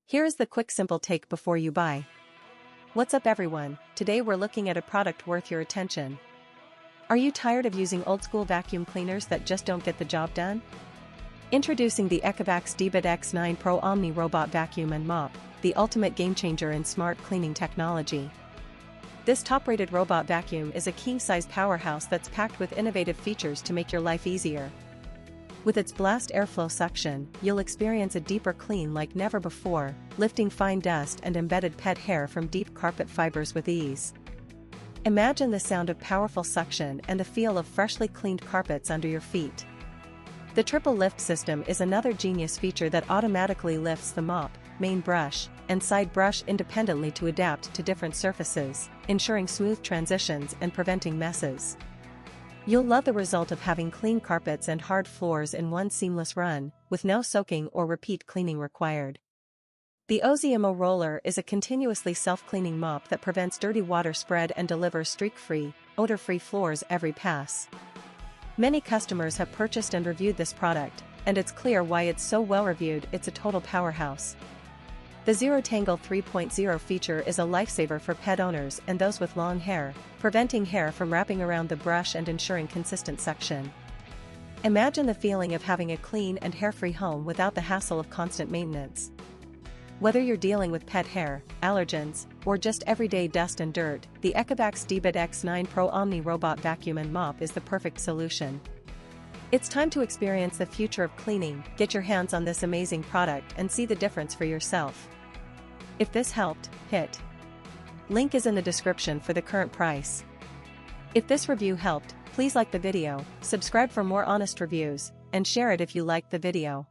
Here is the quick simple take before you buy. What's up everyone, today we're looking at a product worth your attention. Are you tired of using old-school vacuum cleaners that just don't get the job done? Introducing the ECOVACS DEEBOT X9 Pro Omni Robot Vacuum and Mop, the ultimate game-changer in smart cleaning technology. This top-rated robot vacuum is a king-size powerhouse that's packed with innovative features to make your life easier. With its blast airflow suction, you'll experience a deeper clean like never before, lifting fine dust and embedded pet hair from deep carpet fibers with ease. Imagine the sound of powerful suction and the feel of freshly cleaned carpets under your feet. The triple lift system is another genius feature that automatically lifts the mop, main brush, and side brush independently to adapt to different surfaces, ensuring smooth transitions and preventing messes. You'll love the result of having clean carpets and hard floors in one seamless run, with no soaking or repeat cleaning required. The OZMO Roller is a continuously self-cleaning mop that prevents dirty water spread and delivers streak-free, odor-free floors every pass. Many customers have purchased and reviewed this product, and it's clear why it's so well-reviewed. It's a total powerhouse. The ZeroTangle 3.0 feature is a lifesaver for pet owners and those with long hair, preventing hair from wrapping around the brush and ensuring consistent suction. Imagine the feeling of having a clean and hair-free home without the hassle of constant maintenance. Whether you're dealing with pet hair, allergens, or just everyday dust and dirt, the ECOVACS DEEBOT X9 Pro Omni Robot Vacuum and Mop is the perfect solution. It's time to experience the future of cleaning. Get your hands on this amazing product and see the difference for yourself. If this helped, hit link is in the description for the current price. If this review helped, please like the video, subscribe for more honest reviews, and share it if you liked the video.